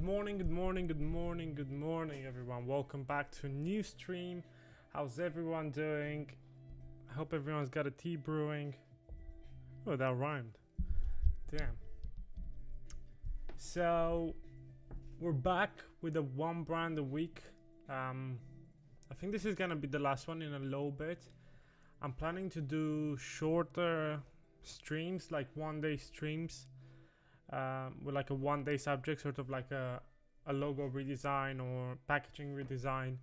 morning, everyone. Welcome back to a new stream. How's everyone doing? I hope everyone's got a tea brewing. Oh, that rhymed. Damn. So, we're back with a one brand a week. I think this is gonna be the last one in a little bit. I'm planning to do shorter streams, like one-day streams. With like a one-day subject, sort of like a logo redesign or packaging redesign,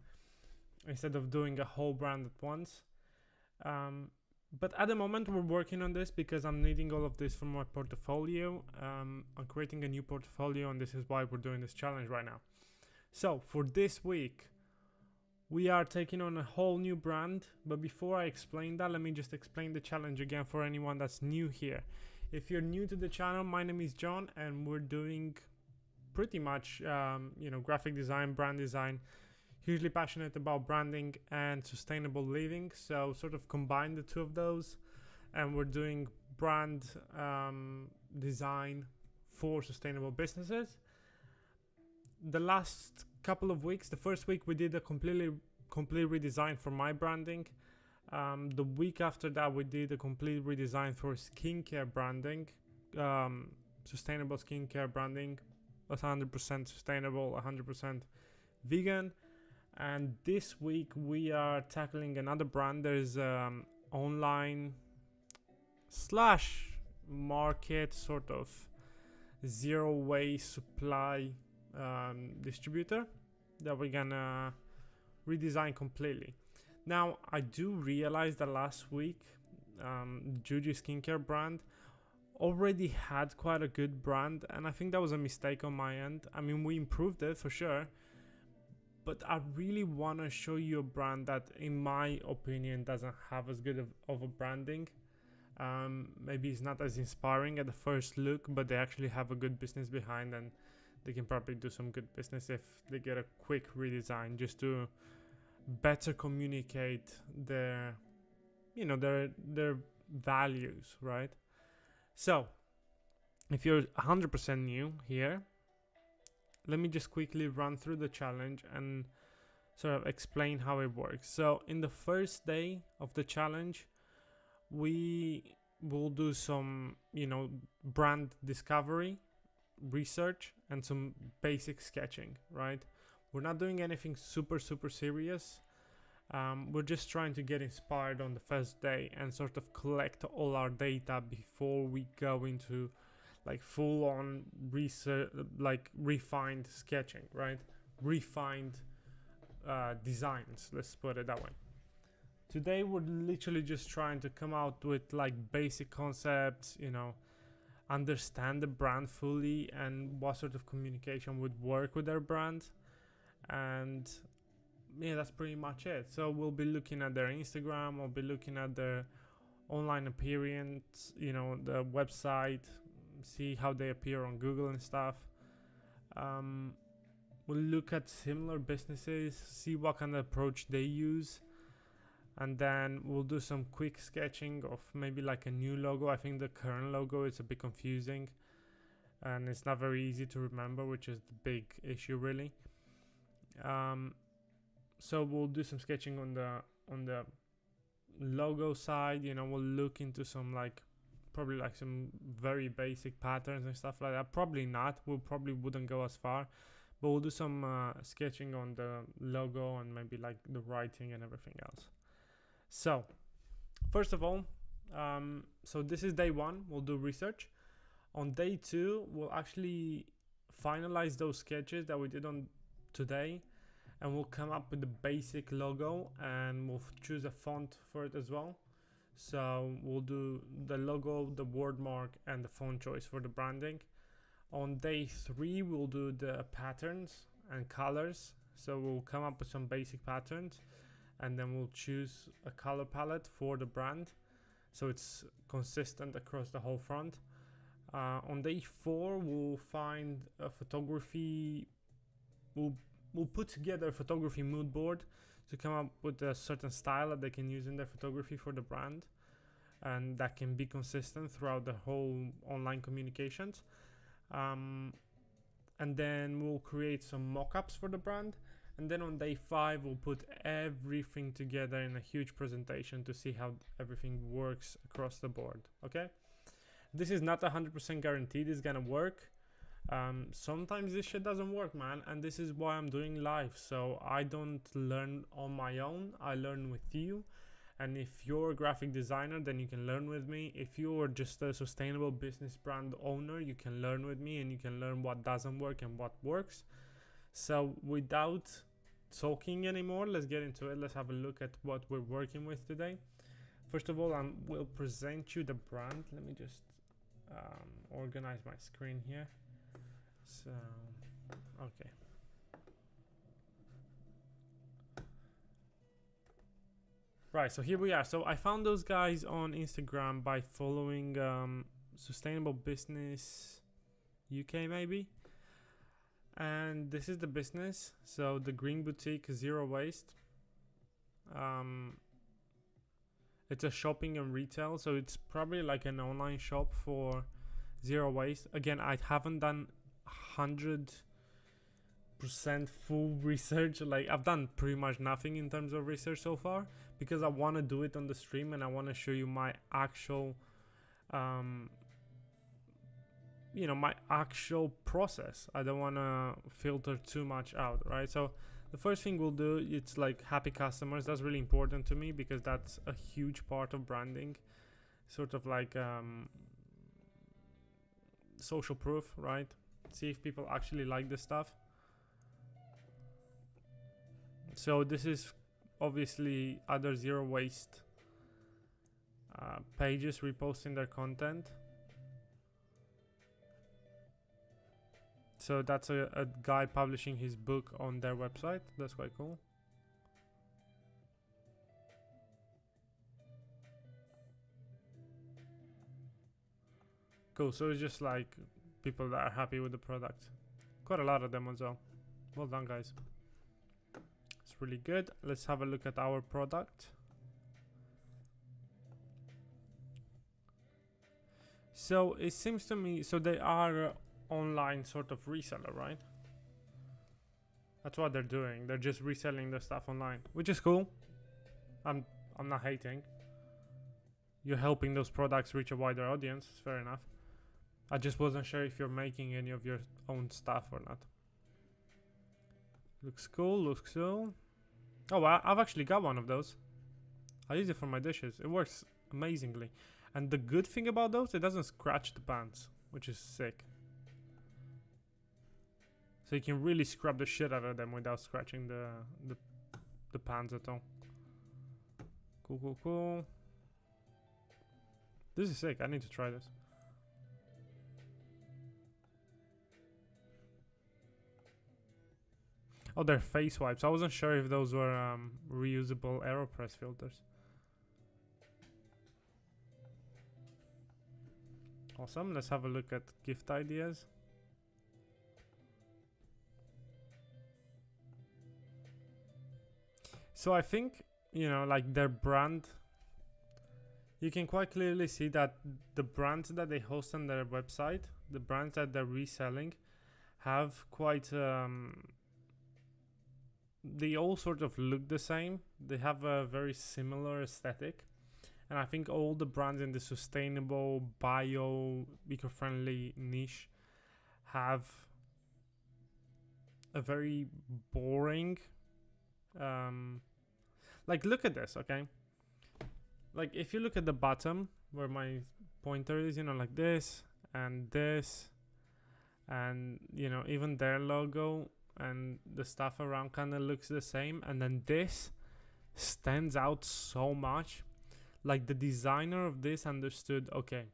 instead of doing a whole brand at once. But at the moment we're working on this because I'm needing all of this for my portfolio. I'm creating a new portfolio, and this is why we're doing this challenge right now. So for this week we are taking on a whole new brand, but before I explain that, let me just explain the challenge again for anyone that's new here. If you're new to the channel, my name is John, and we're doing pretty much, graphic design, brand design. Hugely passionate about branding and sustainable living, so sort of combine the two of those, and we're doing brand design for sustainable businesses. The last couple of weeks, the first week we did a complete redesign for my branding. The week after that we did a complete redesign for skincare branding, sustainable skincare branding, 100% sustainable, 100% vegan. And this week we are tackling another brand. There's online / market sort of zero waste supply distributor that we're gonna redesign completely. Now, I do realize that last week, Juju skincare brand already had quite a good brand, and I think that was a mistake on my end. I mean, we improved it for sure, but I really want to show you a brand that, in my opinion, doesn't have as good of a branding. Maybe it's not as inspiring at the first look, but they actually have a good business behind, and they can probably do some good business if they get a quick redesign just to better communicate their values, right? So if you're 100% new here, let me just quickly run through the challenge and sort of explain how it works. So in the first day of the challenge, we will do some brand discovery, research, and some basic sketching, right? We're not doing anything super serious. We're just trying to get inspired on the first day and sort of collect all our data before we go into like full on research, like refined sketching, right? Refined designs, let's put it that way. Today we're literally just trying to come out with like basic concepts, understand the brand fully and what sort of communication would work with their brand. And yeah, that's pretty much it. So we'll be looking at their Instagram, we'll be looking at their online appearance, the website, see how they appear on Google and stuff. We'll look at similar businesses, see what kind of approach they use, and then we'll do some quick sketching of maybe like a new logo. I think the current logo is a bit confusing and it's not very easy to remember, which is the big issue really. So we'll do some sketching on the logo side. We'll look into some probably some very basic patterns and stuff like that. Probably not. We probably wouldn't go as far, but we'll do some sketching on the logo and maybe like the writing and everything else. So first of all, so this is day one. We'll do research. On day two, we'll actually finalize those sketches that we did on today, and we'll come up with the basic logo, and we'll choose a font for it as well. So we'll do the logo, the word mark, and the font choice for the branding. On day three, we'll do the patterns and colors. So we'll come up with some basic patterns, and then we'll choose a color palette for the brand so it's consistent across the whole front. On day four, we'll find a photography. We'll put together a photography mood board to come up with a certain style that they can use in their photography for the brand, and that can be consistent throughout the whole online communications. and then we'll create some mock-ups for the brand, and then on day 5 we'll put everything together in a huge presentation to see how everything works across the board. Okay, this is not 100% guaranteed it's gonna work. Sometimes this shit doesn't work, man, and this is why I'm doing live. So I don't learn on my own, I learn with you. And if you're a graphic designer, then you can learn with me. If you're just a sustainable business brand owner, you can learn with me, and you can learn what doesn't work and what works. So without talking anymore, let's get into it. Let's have a look at what we're working with today. First of all, I will present you the brand. Let me just organize my screen here. So, okay. Right, so here we are. So I found those guys on Instagram by following Sustainable Business UK maybe. And this is the business. So the Green Boutique, Zero Waste. It's a shopping and retail, so it's probably like an online shop for zero waste. Again, I haven't done 100% full research. Like, I've done pretty much nothing in terms of research so far, because I want to do it on the stream and I want to show you my actual my actual process. I don't want to filter too much out, right? So the first thing we'll do, it's like happy customers. That's really important to me because that's a huge part of branding, sort of like social proof, right? See if people actually like this stuff. So this is obviously other zero waste pages reposting their content. So that's a guy publishing his book on their website. That's quite cool. Cool, so it's just like people that are happy with the product. Quite a lot of them as well. Well done, guys. It's really good. Let's have a look at our product. So it seems to me, so they are online sort of reseller, right? That's what they're doing. They're just reselling the stuff online, which is cool. I'm not hating. You're helping those products reach a wider audience. It's fair enough. I just wasn't sure if you're making any of your own stuff or not. Looks cool, looks cool. Oh, I've actually got one of those. I use it for my dishes. It works amazingly. And the good thing about those, it doesn't scratch the pans, which is sick. So you can really scrub the shit out of them without scratching the pans at all. Cool, cool, cool. This is sick. I need to try this. Oh, they're face wipes. I wasn't sure if those were reusable AeroPress filters. Awesome. Let's have a look at gift ideas. So I think, like their brand, you can quite clearly see that the brands that they host on their website, the brands that they're reselling, have quite they all sort of look the same. They have a very similar aesthetic, and I think all the brands in the sustainable, bio, eco-friendly niche have a very boring like, look at this, okay? Like, if you look at the bottom where my pointer is, like this, and even their logo and the stuff around kind of looks the same, and then this stands out so much. Like, the designer of this understood, okay,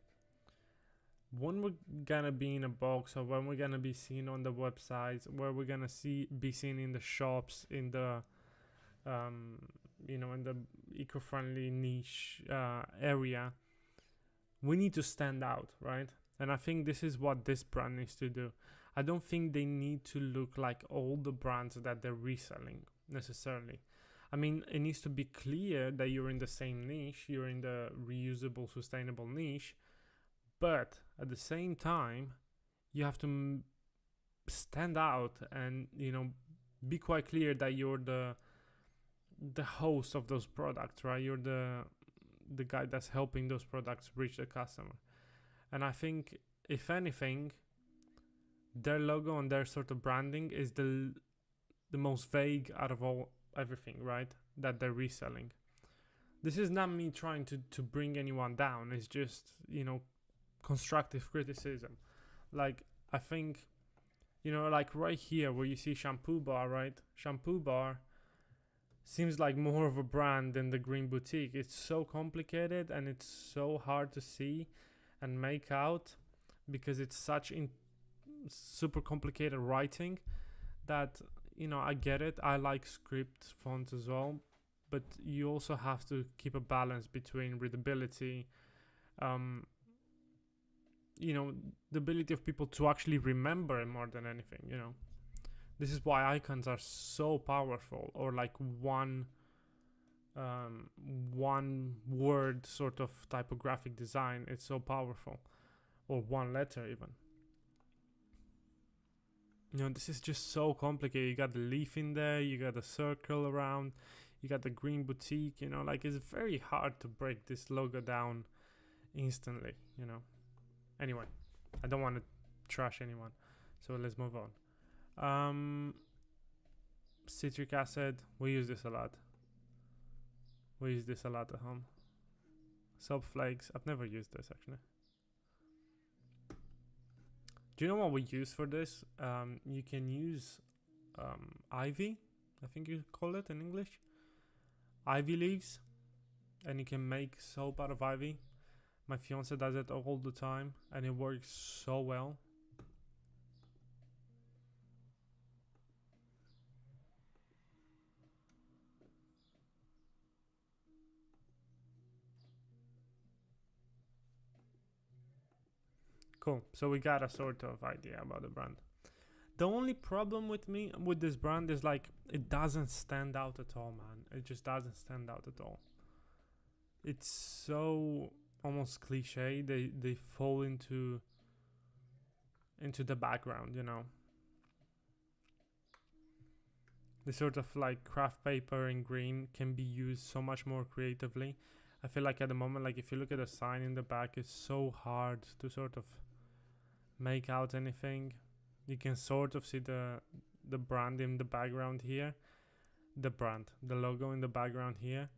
when we're gonna be in a box, or when we're gonna be seen on the websites, where we're gonna be seen in the shops, in the in the eco-friendly niche area, we need to stand out, right? And I think this is what this brand needs to do. I don't think they need to look like all the brands that they're reselling necessarily. I mean, it needs to be clear that you're in the same niche, you're in the reusable, sustainable niche, but at the same time, you have to stand out and, you know, be quite clear that you're the host of those products, right? You're the guy that's helping those products reach the customer. And I think, if anything, their logo and their sort of branding is the most vague out of everything, right? That they're reselling. This is not me trying to bring anyone down. It's just, you know, constructive criticism. Like, I think, you know, like right here where you see Shampoo Bar, right? Shampoo Bar seems like more of a brand than the Green Boutique. It's so complicated and it's so hard to see and make out because it's such super complicated writing that, you know, I get it. I like script fonts as well, but you also have to keep a balance between readability, you know, the ability of people to actually remember it more than anything, you know. This is why icons are so powerful, or like one word sort of typographic design. It's so powerful, or one letter even. You know, this is just so complicated. You got the leaf in there, you got a circle around, you got the Green Boutique, you know, like it's very hard to break this logo down instantly, you know. Anyway, I don't want to trash anyone, so let's move on. Citric acid, we use this a lot. We use this a lot at home. Soap flakes, I've never used this actually. Do you know what we use for this? You can use ivy, I think you call it in English. Ivy leaves, and you can make soap out of ivy. My fiance does it all the time, and it works so well. Cool. So we got a sort of idea about the brand. The only problem with this brand is like it doesn't stand out at all, man. It just doesn't stand out at all. It's so almost cliche. They fall into the background, you know. The sort of like craft paper in green can be used so much more creatively. I feel like at the moment, like if you look at the sign in the back, it's so hard to sort of make out anything. You can sort of see the brand in the background here, the logo in the background here,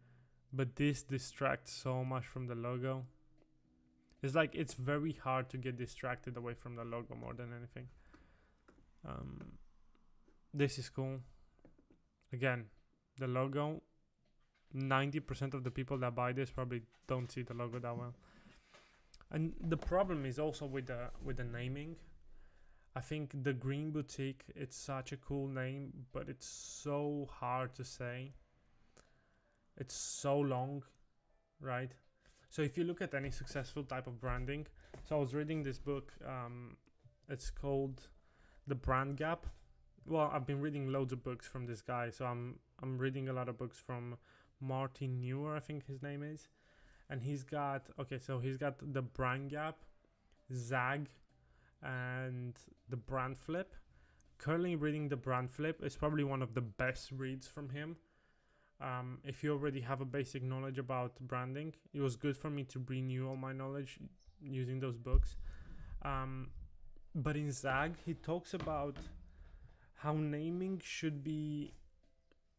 but this distracts so much from the logo. It's like it's very hard to get distracted away from the logo more than anything. This is cool. Again, the logo, 90% of the people that buy this probably don't see the logo that well. And the problem is also with the naming. I think the Green Boutique, it's such a cool name, but it's so hard to say. It's so long, right? So if you look at any successful type of branding, so I was reading this book, it's called The Brand Gap. Well, I've been reading loads of books from this guy, so I'm reading a lot of books from Martin Newer, I think his name is. And he's got the Brand Gap, Zag, and the Brand Flip. Currently reading the Brand Flip is probably one of the best reads from him. If you already have a basic knowledge about branding, it was good for me to renew all my knowledge using those books. But in Zag, he talks about how naming should be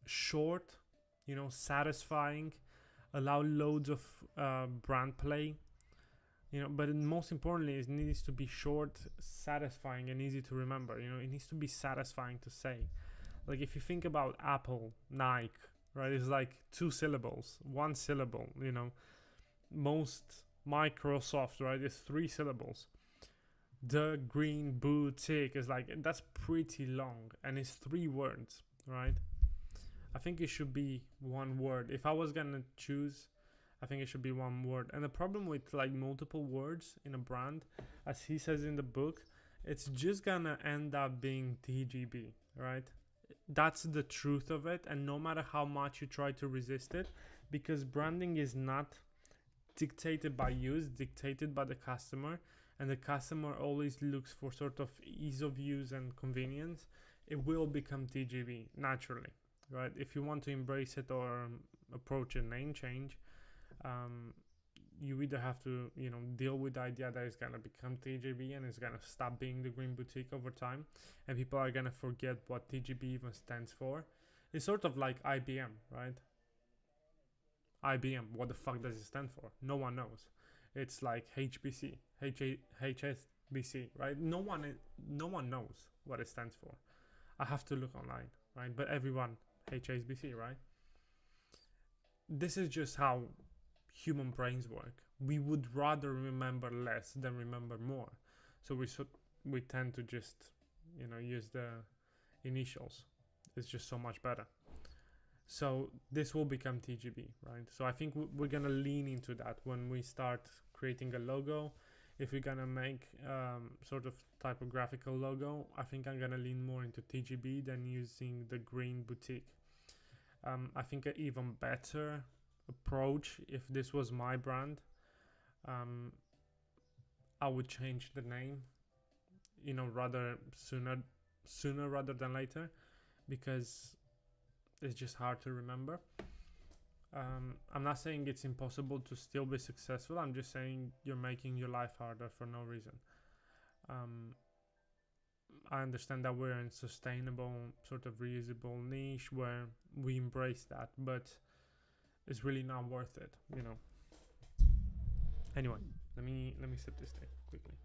short, you know, satisfying, allow loads of brand play, you know, but most importantly, it needs to be short, satisfying, and easy to remember. You know, it needs to be satisfying to say. Like if you think about Apple, Nike, right, it's like 2 syllables, 1 syllable, you know. Most Microsoft, right, is 3 syllables. The Green Boutique is like, that's pretty long, and it's 3 words, right? I think it should be 1 word. If I was gonna choose, I think it should be 1 word. And the problem with like multiple words in a brand, as he says in the book, it's just gonna end up being TGB, right? That's the truth of it. And no matter how much you try to resist it, because branding is not dictated by you, it's dictated by the customer. and the customer always looks for sort of ease of use and convenience, it will become TGB naturally, right? If you want to embrace it or approach a name change, you either have to, you know, deal with the idea that it's gonna become TGB and it's gonna stop being the Green Boutique over time, and people are gonna forget what TGB even stands for. It's sort of like IBM, right? IBM, what the fuck does it stand for? No one knows. It's like HBC, HSBC, right? No one knows what it stands for. I have to look online, right? But everyone, HSBC, right? This is just how human brains work. We would rather remember less than remember more. So we tend to just, you know, use the initials. It's just so much better. So this will become TGB, right? So I think we're gonna lean into that when we start creating a logo. If we're gonna make sort of typographical logo, I think I'm gonna lean more into TGB than using the Green Boutique. I think an even better approach, if this was my brand, I would change the name, you know, rather sooner rather than later, because it's just hard to remember. I'm not saying it's impossible to still be successful. I'm just saying you're making your life harder for no reason. I understand that we're in sustainable, sort of reusable niche where we embrace that, but it's really not worth it, you know. Anyway, let me sip this thing quickly.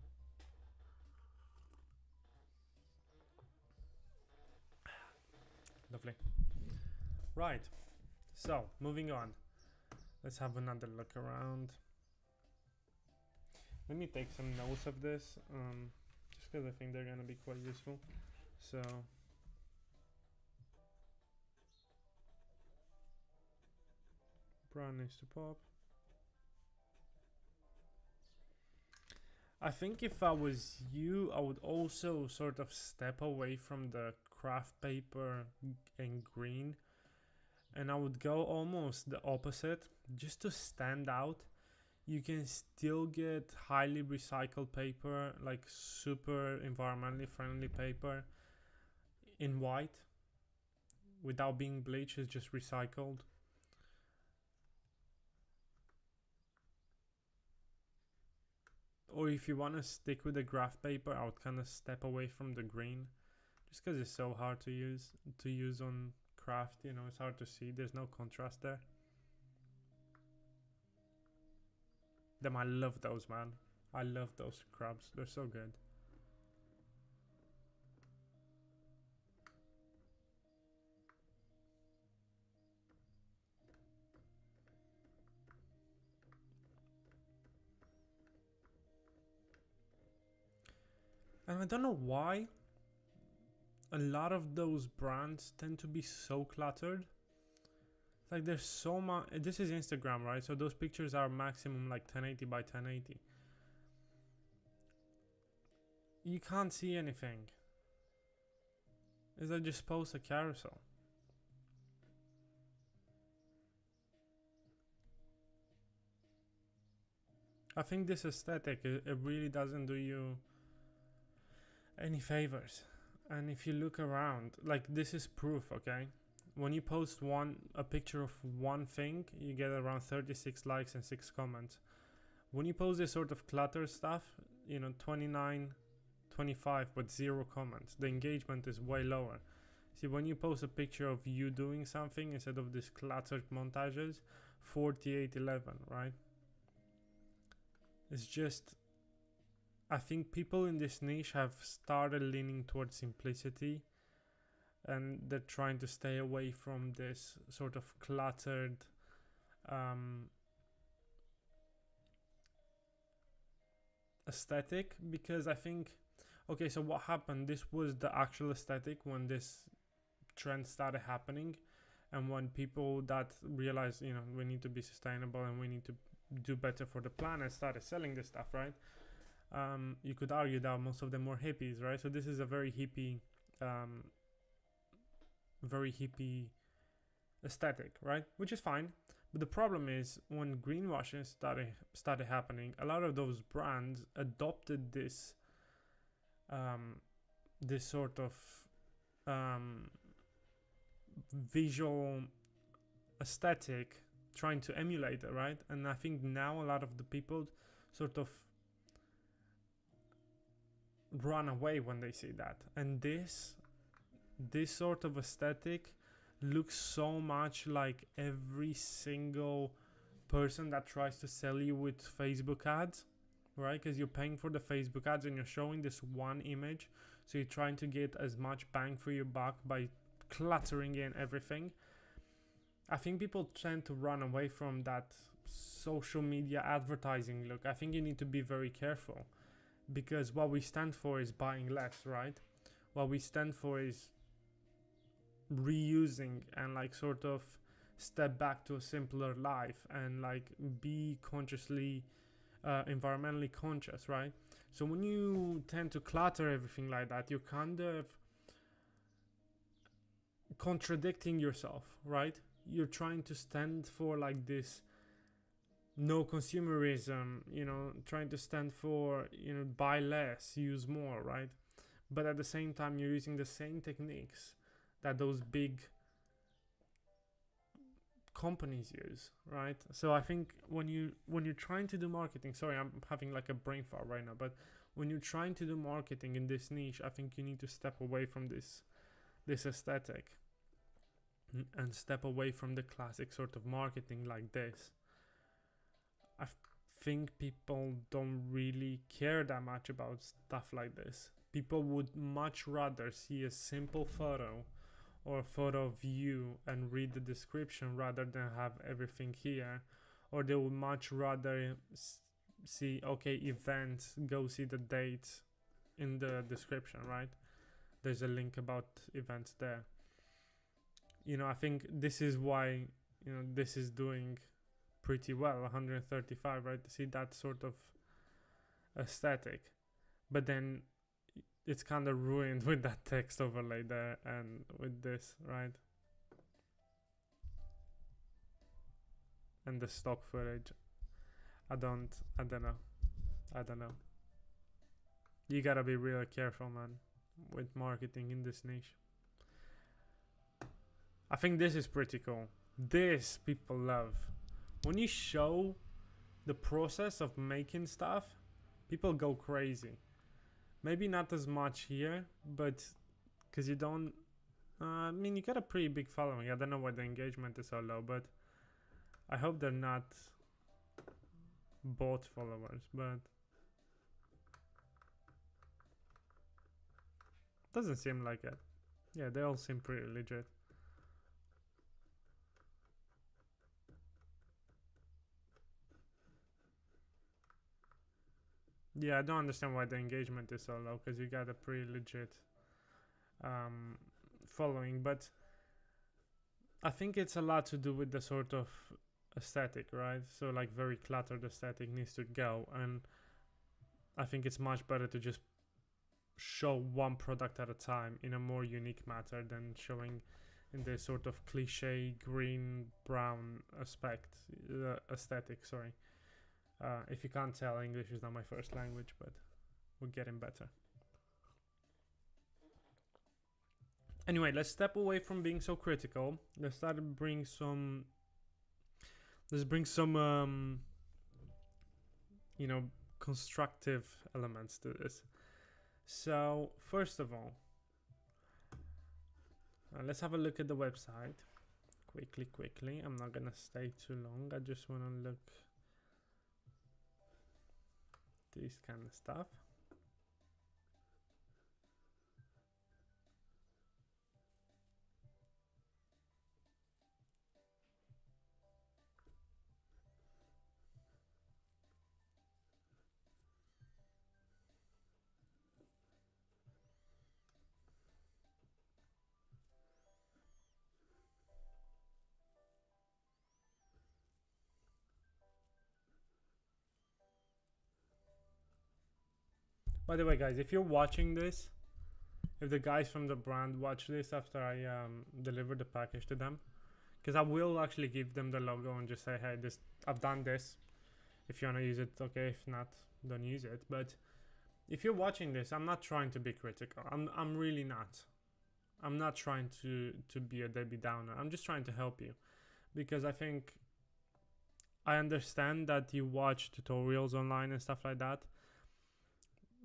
Lovely. Right, so moving on. Let's have another look around. Let me take some notes of this, just because I think they're gonna be quite useful. So brown needs to pop. I think if I was you, I would also sort of step away from the craft paper and green, and I would go almost the opposite, just to stand out. You can still get highly recycled paper, like super environmentally friendly paper in white without being bleached. It's just recycled. Or if you want to stick with the graph paper, I would kind of step away from the green, just because it's so hard to use on craft. You know, it's hard to see. There's no contrast there. I love those, man. I love those crabs. They're so good. And I don't know why a lot of those brands tend to be so cluttered. Like there's so much. This is Instagram, right? So those pictures are maximum like 1080 by 1080. You can't see anything. Is I just post a carousel? I think this aesthetic, it really doesn't do you any favors. And if you look around, like this is proof, okay? When you post a picture of one thing, you get around 36 likes and 6 comments. When you post this sort of clutter stuff, you know, 29, 25, but 0 comments, the engagement is way lower. See, when you post a picture of you doing something instead of these cluttered montages, 48, 11, right? It's just, I think people in this niche have started leaning towards simplicity, and they're trying to stay away from this sort of cluttered aesthetic, because I think, okay, so what happened, this was the actual aesthetic when this trend started happening, and when people that realized, you know, we need to be sustainable and we need to do better for the planet, started selling this stuff, right? You could argue that most of them were hippies, right? So this is a very hippie aesthetic, right? Which is fine, But the problem is when greenwashing started happening, a lot of those brands adopted this this sort of visual aesthetic, trying to emulate it, right? And I think now a lot of the people sort of run away when they see that. And this sort of aesthetic looks so much like every single person that tries to sell you with Facebook ads, right? Because you're paying for the Facebook ads and you're showing this one image, so you're trying to get as much bang for your buck by cluttering in everything. I think people tend to run away from that social media advertising look. I think you need to be very careful, because what we stand for is buying less, right? What we stand for is reusing and like sort of step back to a simpler life and like be consciously environmentally conscious, right? So when you tend to clutter everything like that, you're kind of contradicting yourself, right? You're trying to stand for like this no consumerism, you know, trying to stand for, you know, buy less, use more, right? But at the same time, you're using the same techniques that those big companies use, right? So I think when you're trying to do marketing, sorry, I'm having like a brain fart right now, but when you're trying to do marketing in this niche, I think you need to step away from this aesthetic and step away from the classic sort of marketing like this. I think people don't really care that much about stuff like this. People would much rather see a simple photo or a photo of you and read the description rather than have everything here. Or they would much rather see, okay, events, go see the dates in the description, right? There's a link about events there. You know, I think this is why, you know, this is doing pretty well, 135, right? To see that sort of aesthetic. But then it's kind of ruined with that text overlay there and with this, right? And the stock footage. I don't know. You gotta be really careful, man, with marketing in this niche. I think this is pretty cool. This people love. When you show the process of making stuff, people go crazy. Maybe not as much here, but because you don't, I mean, you got a pretty big following. I don't know why the engagement is so low, but I hope they're not bot followers, but doesn't seem like it. Yeah, they all seem pretty legit. Yeah, I don't understand why the engagement is so low, because you got a pretty legit following, but I think it's a lot to do with the sort of aesthetic, right? So like very cluttered aesthetic needs to go, and I think it's much better to just show one product at a time in a more unique matter than showing in this sort of cliche green brown aesthetic, sorry. If you can't tell, English is not my first language, but we're getting better. Anyway, let's step away from being so critical. Let's bring some you know, constructive elements to this. So first of all, let's have a look at the website quickly. I'm not gonna stay too long. I just want to look this kind of stuff. By the way, guys, if you're watching this, if the guys from the brand watch this after I deliver the package to them, because I will actually give them the logo and just say, hey, this, I've done this. If you want to use it, okay. If not, don't use it. But if you're watching this, I'm not trying to be critical. I'm really not. I'm not trying to be a Debbie Downer. I'm just trying to help you, because I think I understand that you watch tutorials online and stuff like that,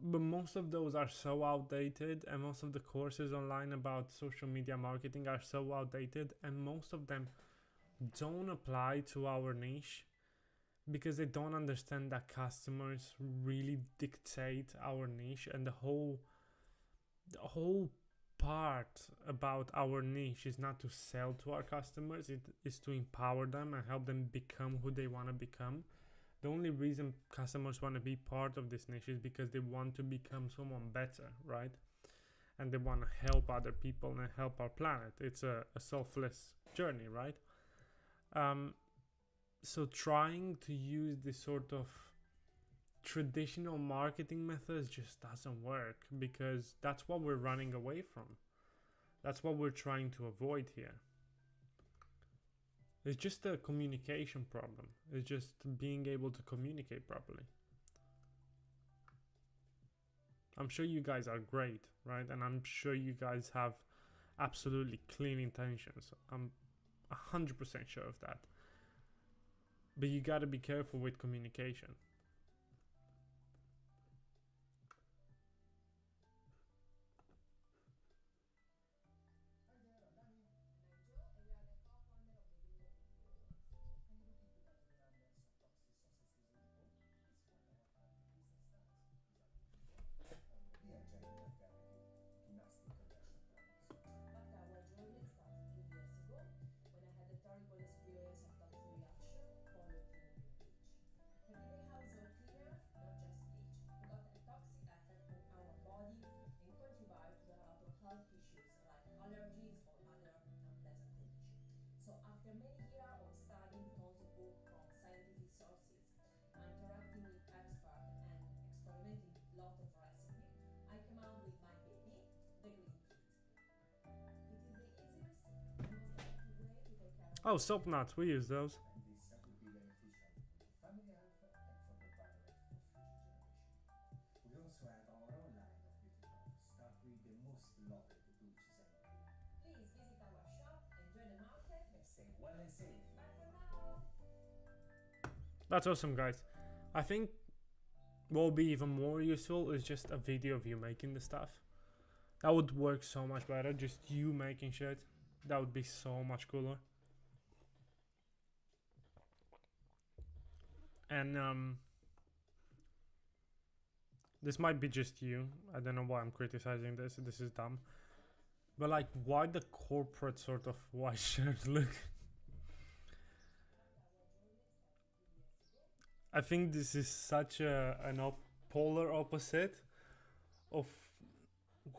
but most of those are so outdated, and most of the courses online about social media marketing are so outdated, and most of them don't apply to our niche, because they don't understand that customers really dictate our niche, and the whole part about our niche is not to sell to our customers, it is to empower them and help them become who they want to become. The only reason customers want to be part of this niche is because they want to become someone better, right? And they want to help other people and help our planet. It's a selfless journey, right? So trying to use this sort of traditional marketing methods just doesn't work, because that's what we're running away from. That's what we're trying to avoid here. It's just a communication problem. It's just being able to communicate properly. I'm sure you guys are great, right? And I'm sure you guys have absolutely clean intentions. I'm 100% sure of that. But you gotta be careful with communication. Oh, soap nuts, we use those. That's awesome, guys. I think what would be even more useful is just a video of you making the stuff. That would work so much better. Just you making shit. That would be so much cooler. And this might be just you. I don't know why I'm criticizing this. This is dumb. But like, why the corporate sort of white shirt look? I think this is such an polar opposite of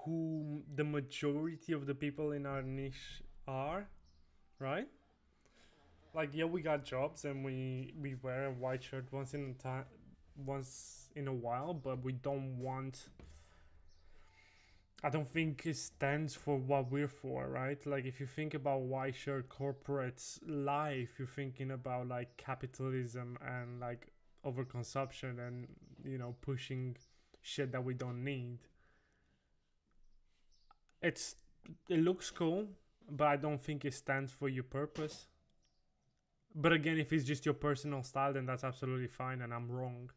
who the majority of the people in our niche are, right? Like, yeah, we got jobs and we wear a white shirt once in a while, but we don't want. I don't think it stands for what we're for, right? Like, if you think about white shirt corporates life, you're thinking about like capitalism and like overconsumption and, you know, pushing shit that we don't need. It looks cool, but I don't think it stands for your purpose. But again, if it's just your personal style, then that's absolutely fine, and I'm wrong.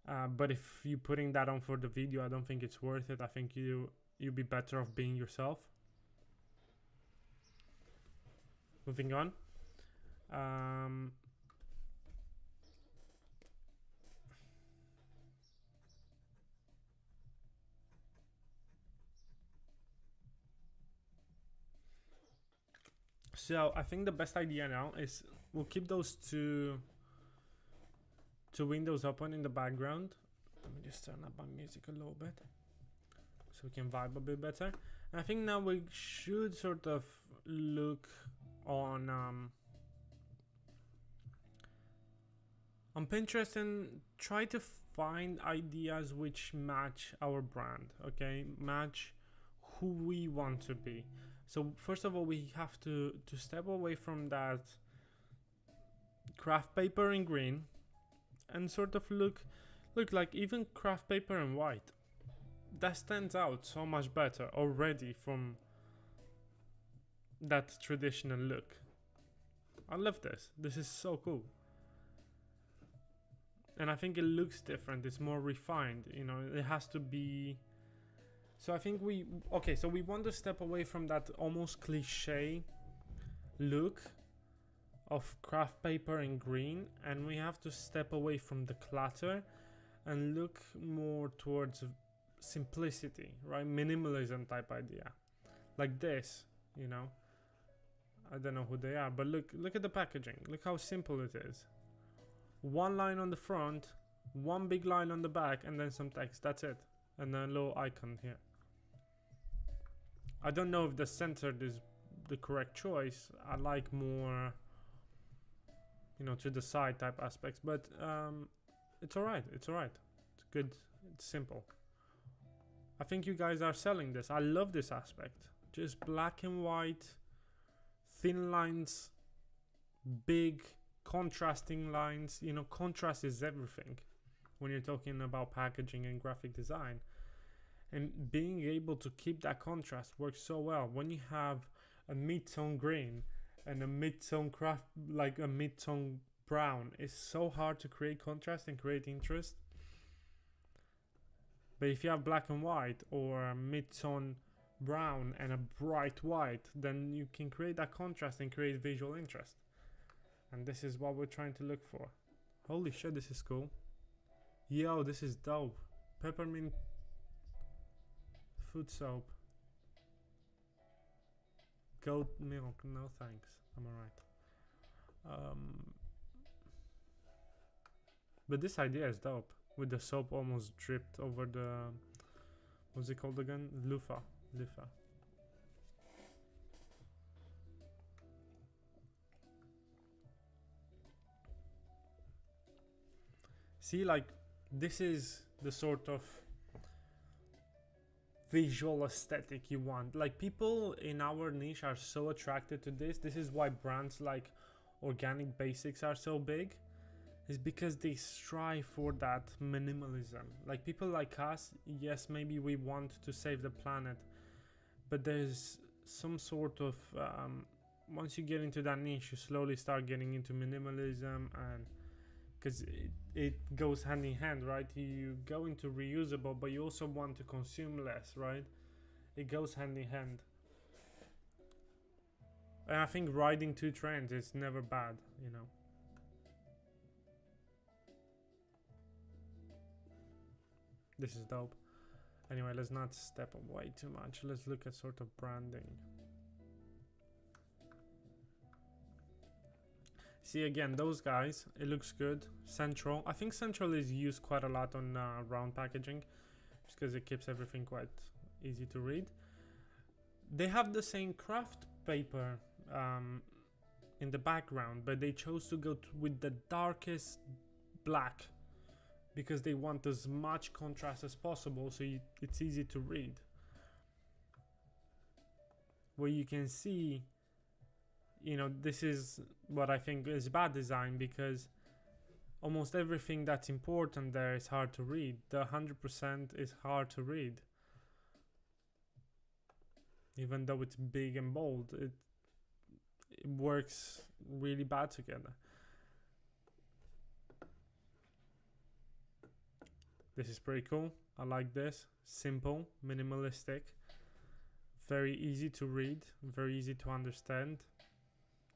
But if you're putting that on for the video, I don't think it's worth it. I think you'd be better off being yourself. Moving on. So I think the best idea now is we'll keep those two windows open in the background. Let me just turn up my music a little bit so we can vibe a bit better. And I think now we should sort of look on Pinterest and try to find ideas which match our brand, okay? Match who we want to be. So first of all, we have to step away from that craft paper in green and sort of look like even craft paper in white. That stands out so much better already from that traditional look. I love this. This is so cool. And I think it looks different. It's more refined. You know, it has to be. So I think we want to step away from that almost cliche look of craft paper in green, and we have to step away from the clutter and look more towards simplicity, right? Minimalism type idea. Like this, you know. I don't know who they are, but look at the packaging. Look how simple it is. One line on the front, one big line on the back, and then some text. That's it. And a little icon here. I don't know if the centered is the correct choice. I like more, you know, to the side type aspects, but it's alright. It's alright. It's good. It's simple. I think you guys are selling this. I love this aspect. Just black and white, thin lines, big contrasting lines. You know, contrast is everything when you're talking about packaging and graphic design. And being able to keep that contrast works so well. When you have a mid-tone green and a mid-tone craft, like a mid-tone brown, it's so hard to create contrast and create interest. But if you have black and white or a mid-tone brown and a bright white, then you can create that contrast and create visual interest. And this is what we're trying to look for. Holy shit, this is cool. Yo, this is dope. Peppermint food soap. Goat milk, no thanks. I'm alright. But this idea is dope. With the soap almost dripped over the... What's it called again? Loofah. See, like, this is the sort of visual aesthetic you want. Like, people in our niche are so attracted to this. This is why brands like Organic Basics are so big. Is because they strive for that minimalism. Like, people like us, yes, maybe we want to save the planet, but there's some sort of once you get into that niche, you slowly start getting into minimalism, and because it goes hand in hand, right? You go into reusable, but you also want to consume less, right? It goes hand in hand. And I think riding two trends is never bad, you know. This is dope. Anyway, let's not step away too much. Let's look at sort of branding. See, again, those guys, it looks good. Central. I think Central is used quite a lot on round packaging, just because it keeps everything quite easy to read. They have the same craft paper in the background, but they chose to go with the darkest black, because they want as much contrast as possible, so it's easy to read. Where you can see, you know, this is what I think is bad design, because almost everything that's important there is hard to read. The 100% is hard to read. Even though it's big and bold, it works really bad together. This is pretty cool. I like this. Simple, minimalistic, very easy to read, very easy to understand.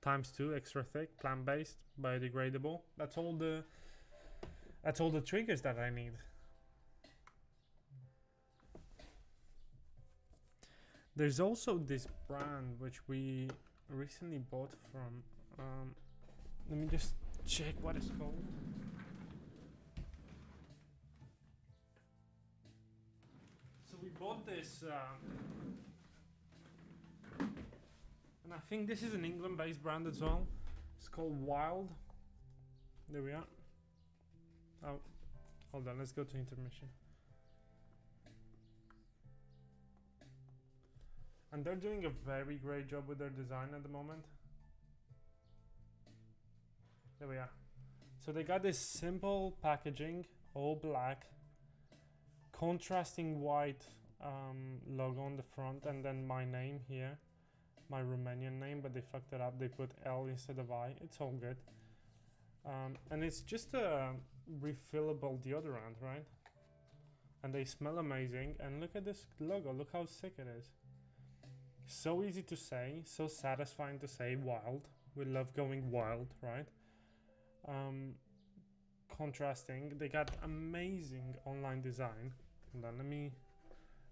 ×2, extra thick, plant-based, biodegradable. That's all the triggers that I need. There's also this brand which we recently bought from. Let me just check what it's called. We bought this, and I think this is an England-based brand as well. It's called Wild. There we are. Oh, hold on, let's go to intermission. And they're doing a very great job with their design at the moment. There we are. So they got this simple packaging, all black, contrasting white logo on the front, and then my name here, my Romanian name, but they fucked it up. They put L instead of I. It's all good. And it's just a refillable deodorant, right? And they smell amazing. And look at this logo. Look how sick it is. So easy to say, so satisfying to say. Wild. We love going wild, right? Contrasting. They got amazing online design. Hold on, let me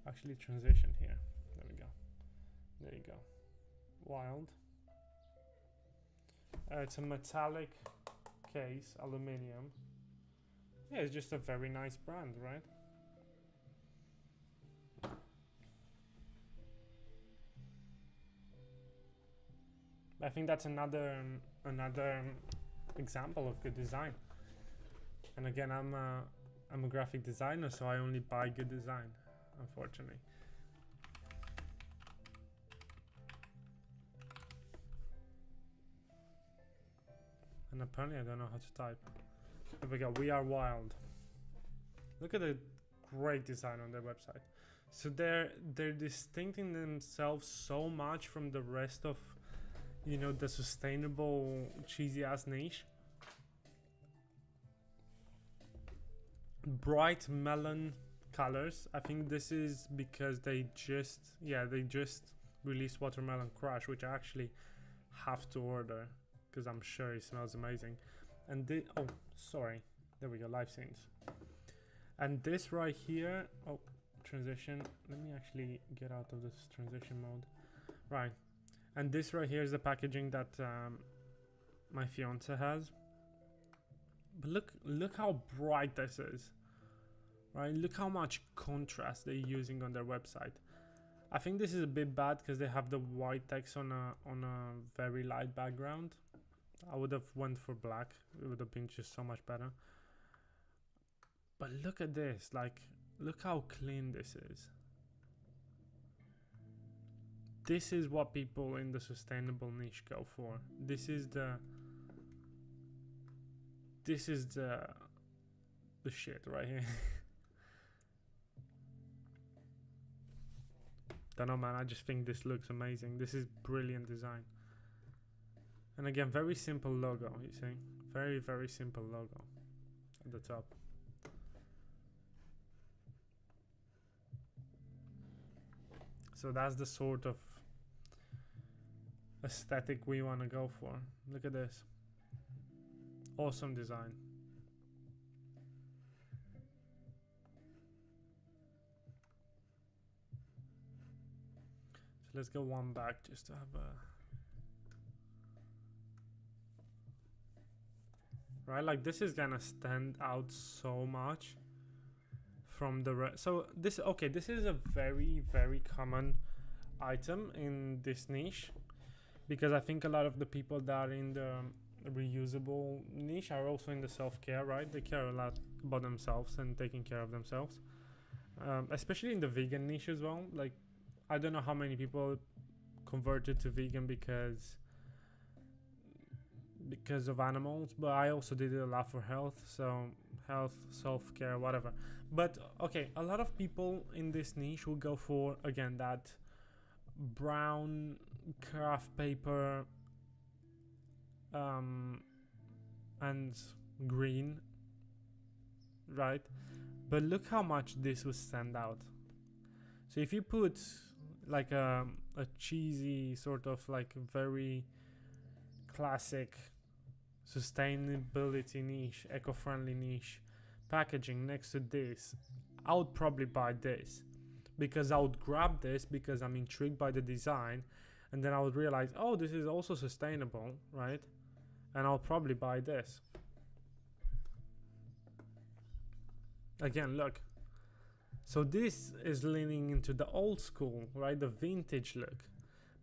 actually transition here. There we go. There you go. Wild. It's a metallic case, aluminium. Yeah, it's just a very nice brand, right? I think that's another example of good design. And again, I'm a graphic designer, so I only buy good design, unfortunately. And apparently I don't know how to type. There we go. We are wild. Look at the great design on their website. So they're distincting themselves so much from the rest of, you know, the sustainable cheesy ass niche. Bright melon colors. I think this is because they just released Watermelon Crush, which I actually have to order because I'm sure it smells amazing. And oh, sorry, there we go, live scenes. And this right here, oh, transition. Let me actually get out of this transition mode. Right, and this right here is the packaging that my fiance has. But look how bright this is, right? Look how much contrast they're using on their website. I think this is a bit bad because they have the white text on a very light background. I would have went for black. It would have been just so much better. But look at this, like, look how clean this is. This is what people in the sustainable niche go for. This is the shit right here. Don't know, man. I just think this looks amazing. This is brilliant design. And again, very simple logo, you see? Very, very simple logo at the top. So that's the sort of aesthetic we want to go for. Look at this. Awesome design. So let's go one back just to have a... Right, like this is gonna stand out so much from the rest. So this, okay, this is a very, very common item in this niche, because I think a lot of the people that are in the reusable niche are also in the self-care, right? They care a lot about themselves and taking care of themselves, especially in the vegan niche as well. Like, I don't know how many people converted to vegan because of animals, but I also did it a lot for health. So health, self-care, whatever. But okay, a lot of people in this niche will go for, again, that brown craft paper and green, right? But look how much this will stand out. So if you put like a cheesy sort of like very classic sustainability niche, eco-friendly niche packaging next to this, I would probably buy this, because I would grab this because I'm intrigued by the design, and then I would realize, oh, this is also sustainable, right? And I'll probably buy this. Again, look. So this is leaning into the old school, right? The vintage look,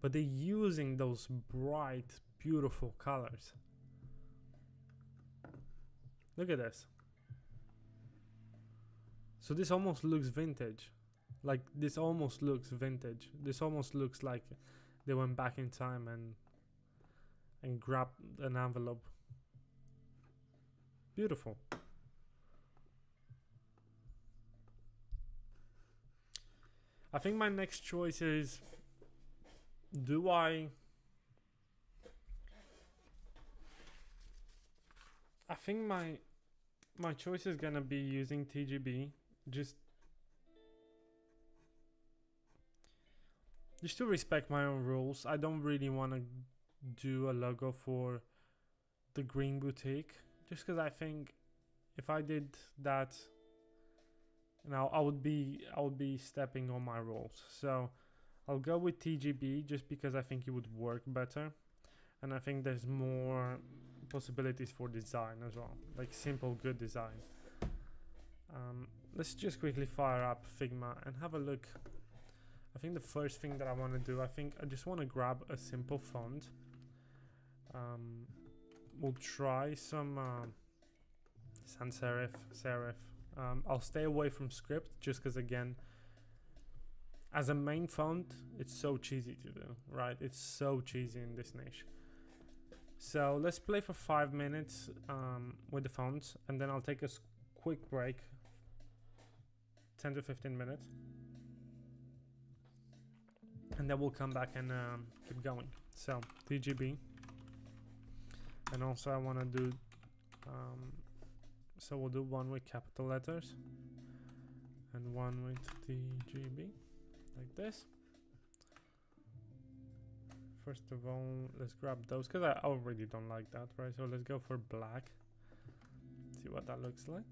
but they're using those bright, beautiful colors. Look at this. So this almost looks vintage. Like this almost looks vintage. This almost looks like they went back in time and grabbed an envelope. Beautiful. I think my next choice is, do I think my choice is gonna be using TGB just to respect my own rules. I don't really want to do a logo for the Green Boutique, just because I think if I did that, I would be stepping on my rules. So I'll go with TGB just because I think it would work better, and I think there's more possibilities for design as well, like simple good design. Let's just quickly fire up Figma and have a look. I think the first thing that I want to do, I just want to grab a simple font. We'll try some sans serif. I'll stay away from script just because, again, as a main font, it's so cheesy to do, right? It's so cheesy in this niche. So let's play for 5 minutes with the fonts, and then I'll take a quick break, 10 to 15 minutes, and then we'll come back and keep going. So TGB, and also I want to do so we'll do one with capital letters and one with TGB, like this. First of all, let's grab those because I already don't like that, right? So let's go for black, see what that looks like.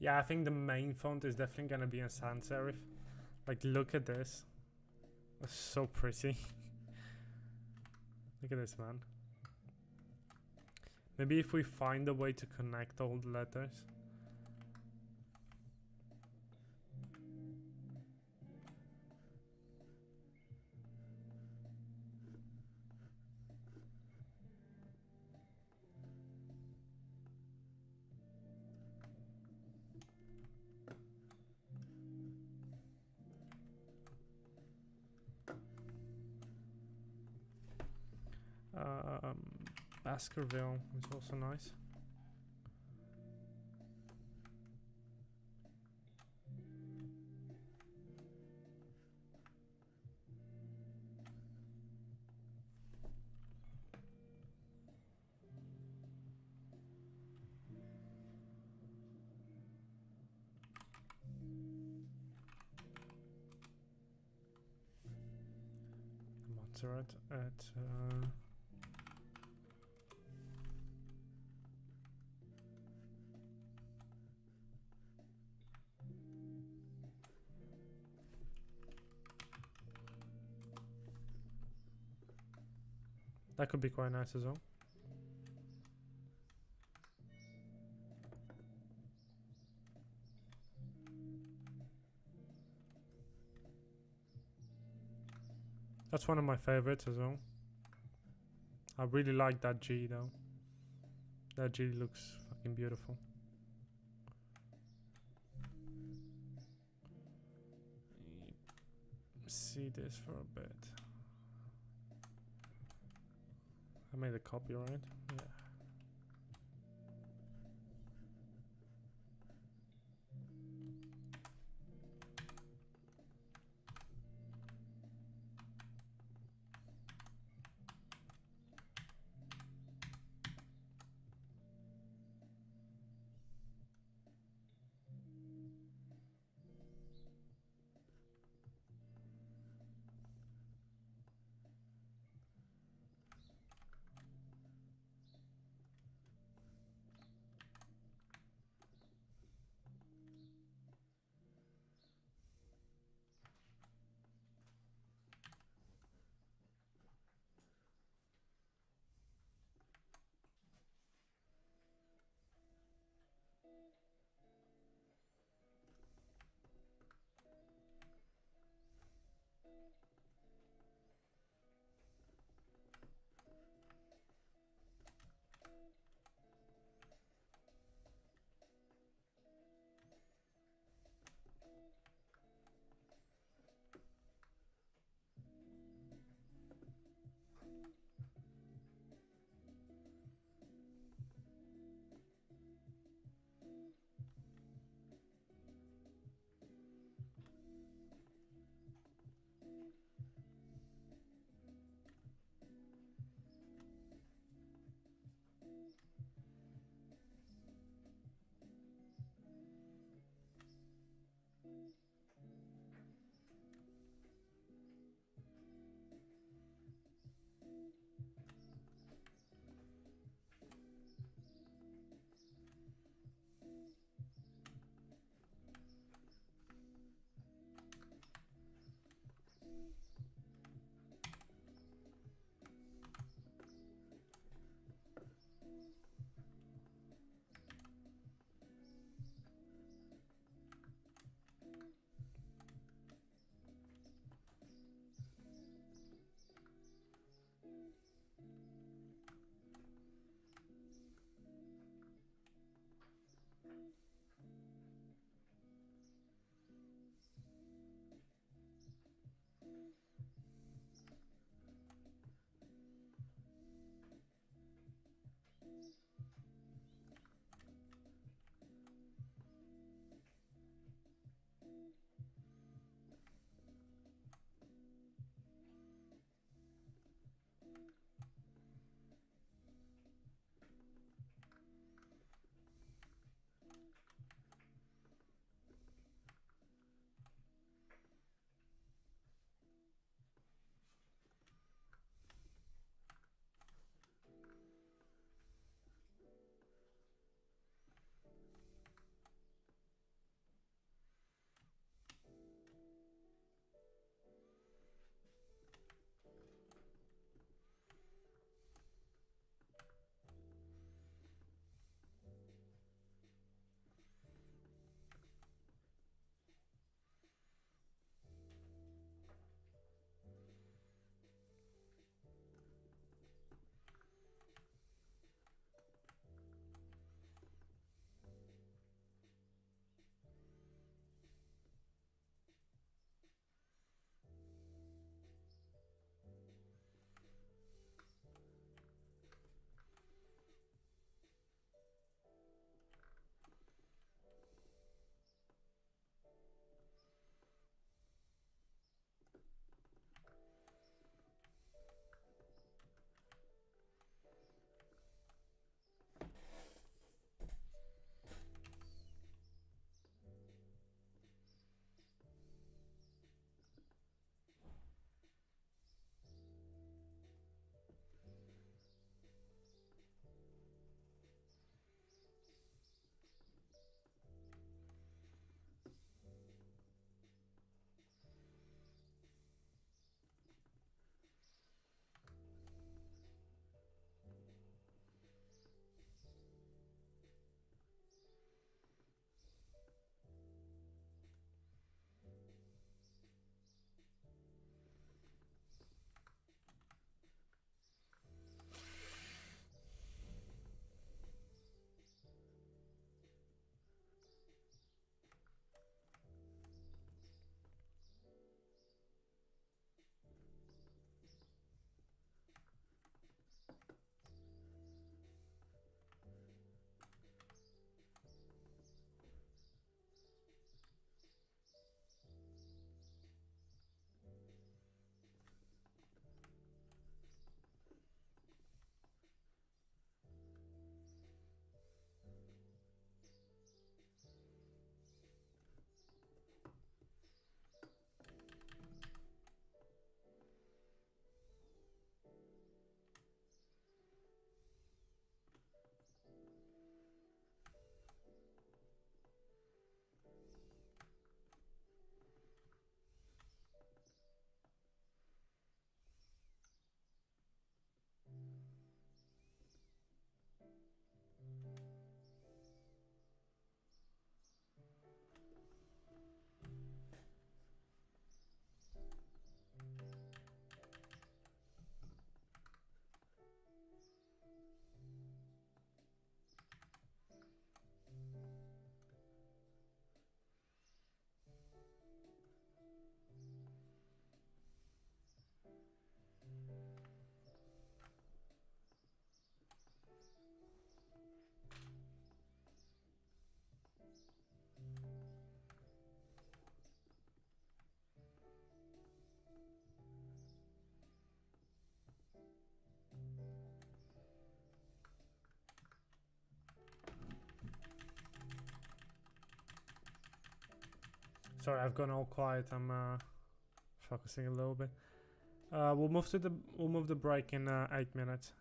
Yeah, I think the main font is definitely gonna be a sans serif. Like, look at this. It's so pretty. Look at this, man. Maybe if we find a way to connect all the letters. Baskerville is also nice. Montserrat at That could be quite nice as well. That's one of my favorites as well. I really like that G though. That G looks fucking beautiful. See this for a bit. I made a copy, right? Yeah. Sorry, I've gone all quiet. I'm focusing a little bit. We'll move the break in 8 minutes.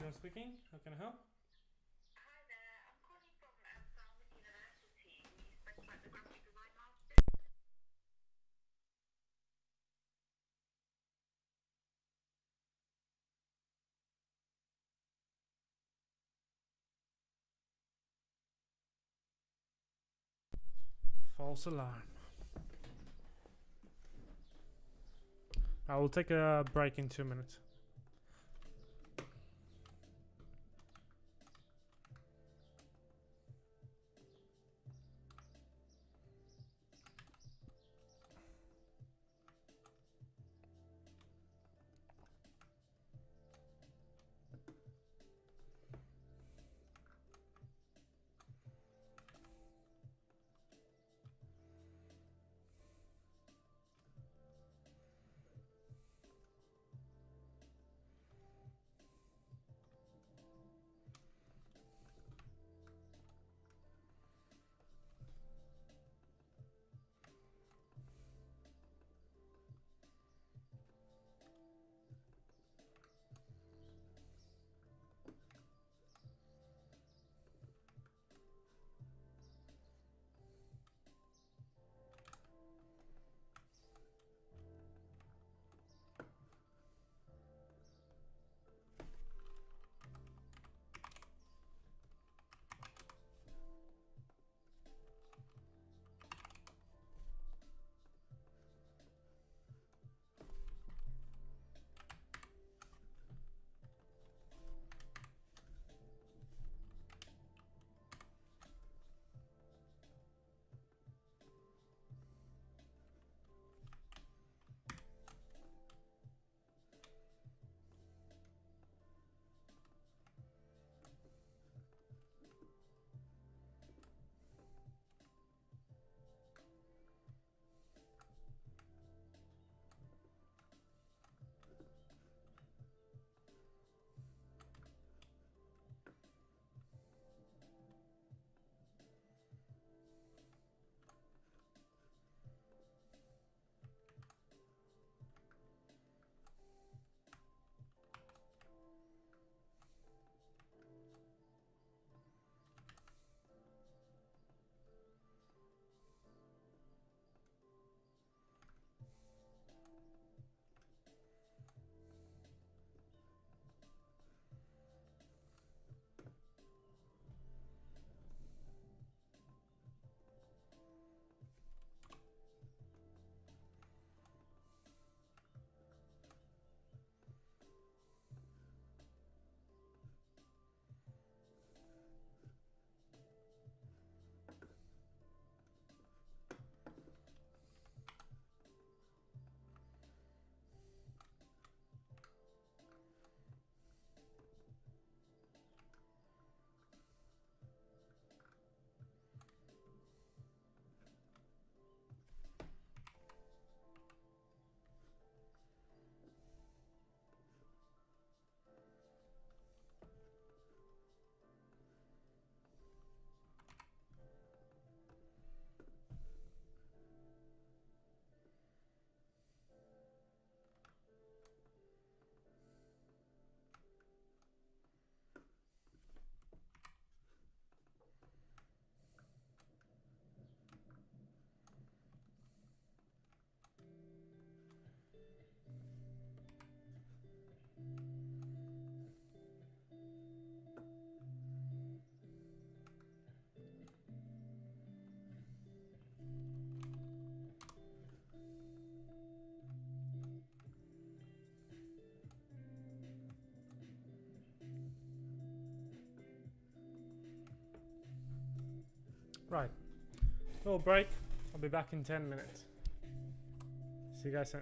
Sam speaking. How can I help? Hi there, I'm calling from Salmon University. We specialize in graphic design masters. False alarm. I will take a break in 2 minutes. Right. Little break. I'll be back in 10 minutes. See you guys soon.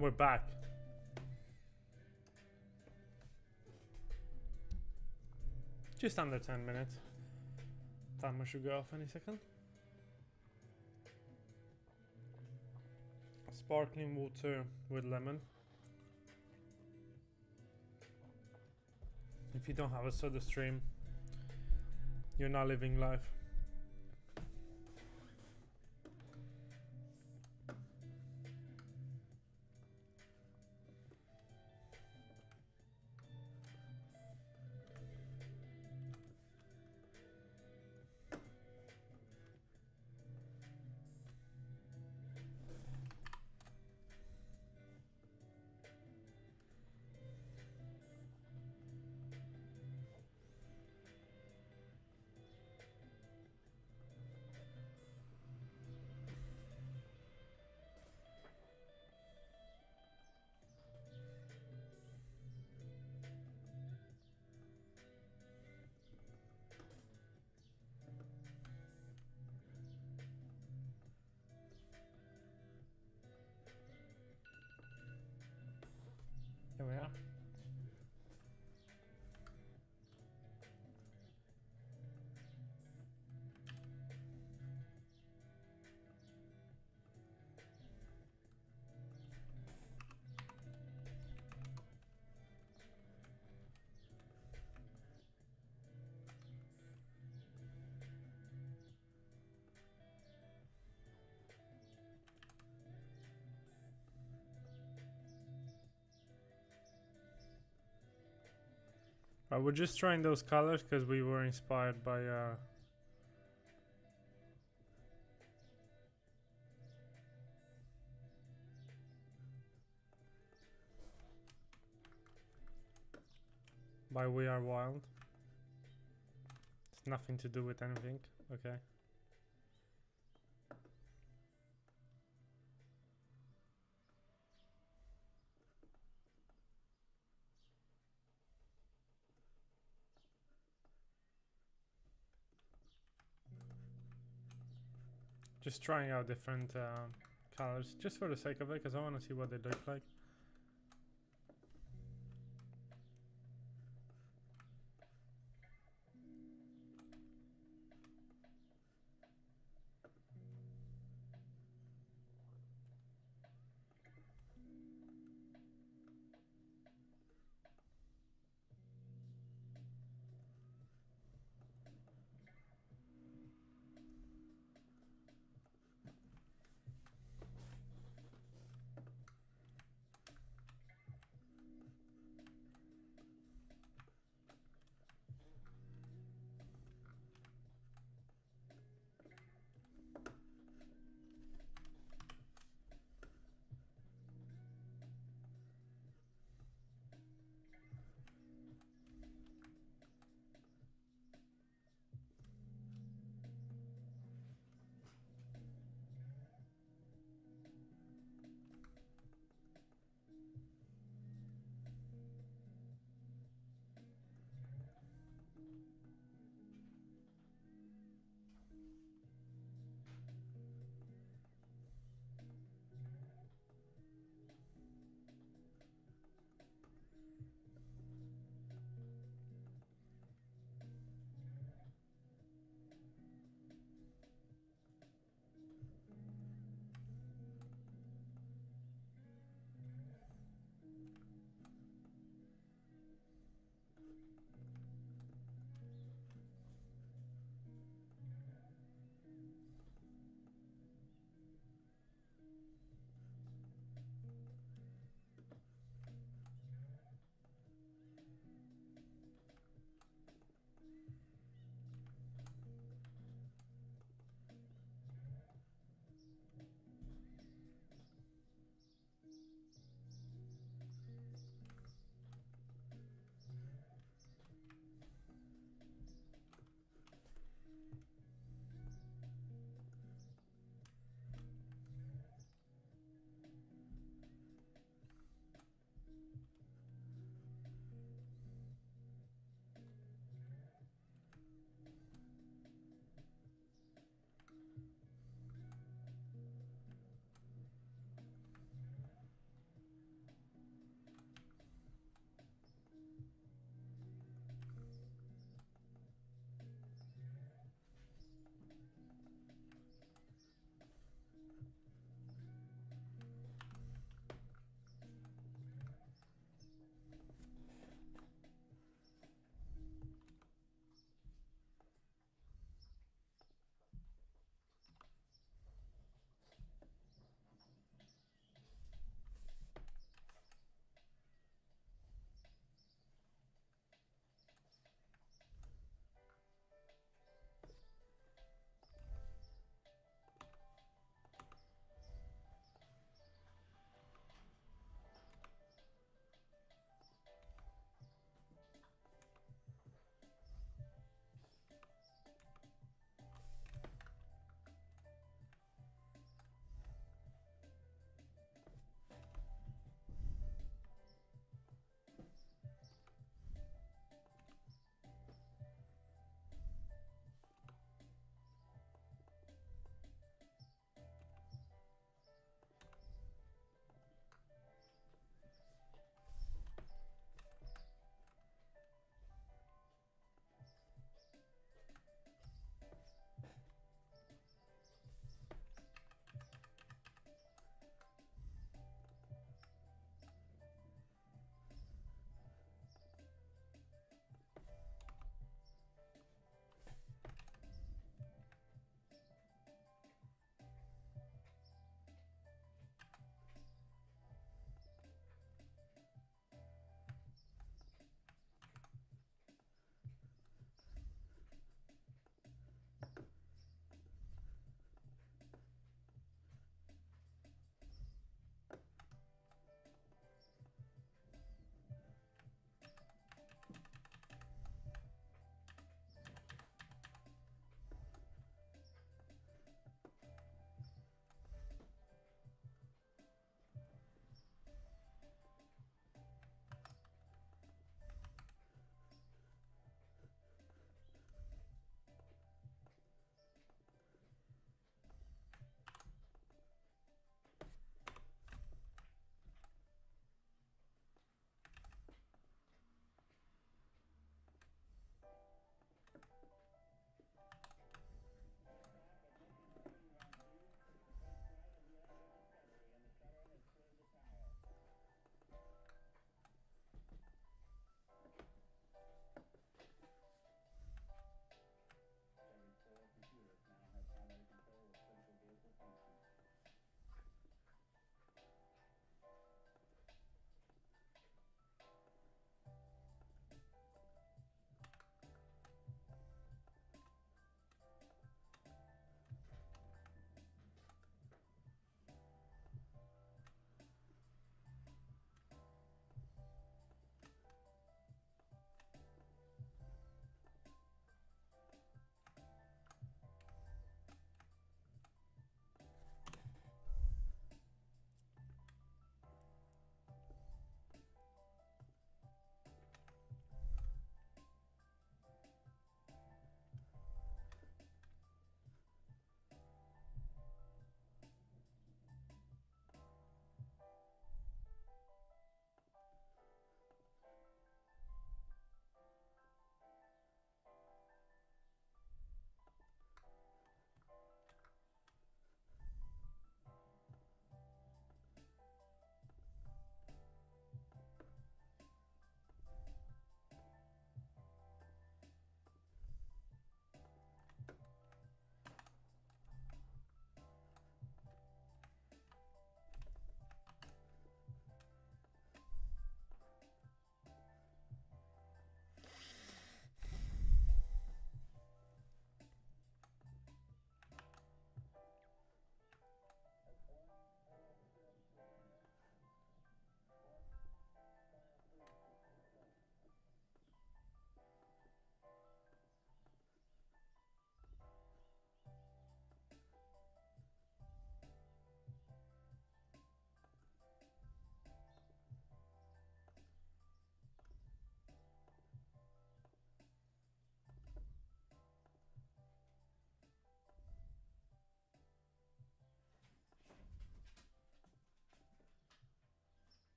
And we're back. Just under 10 minutes. Timer should go off any second. Sparkling water with lemon. If you don't have a soda stream, you're not living life. Here we are. We're just trying those colors because we were inspired by We Are Wild. It's nothing to do with anything. Okay. Just trying out different colors just for the sake of it, because I want to see what they look like.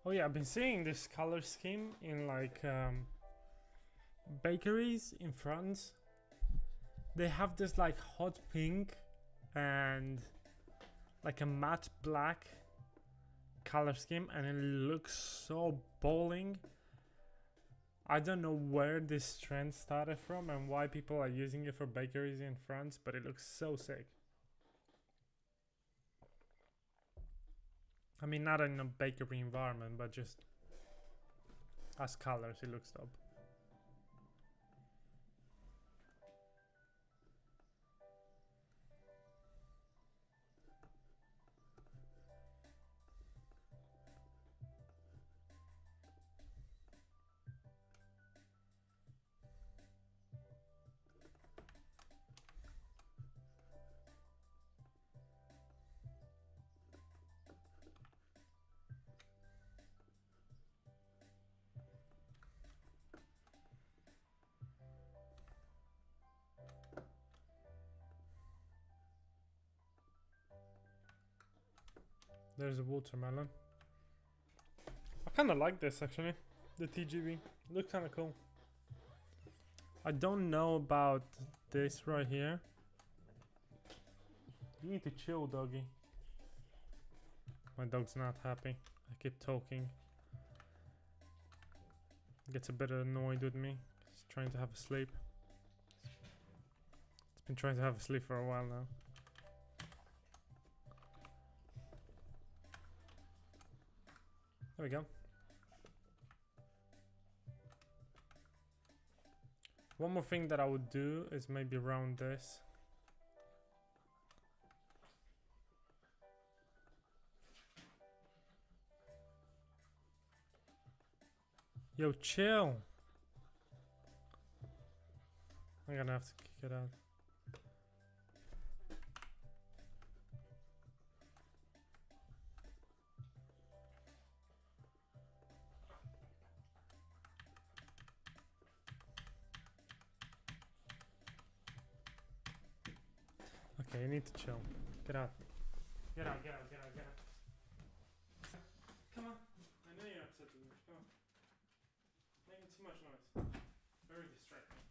Oh yeah, I've been seeing this color scheme in like bakeries in France. They have this like hot pink and like a matte black color scheme, and it looks so bowling. I don't know where this trend started from and why people are using it for bakeries in France, but it looks so sick. I mean, not in a bakery environment, but just as colors, it looks dope. There's a watermelon. I kind of like this actually. The TGV looks kind of cool. I don't know about this right here. You need to chill, doggy. My dog's not happy. I keep talking. Gets a bit annoyed with me. He's trying to have a sleep. It's been trying to have a sleep for a while now. There we go. One more thing that I would do is maybe round this. Yo, chill. I'm gonna have to kick it out. Okay, you need to chill. Get out. Get out, get out, get out, get out. Come on. I know you're upset with me. Come on. Making too much noise. Very distracting.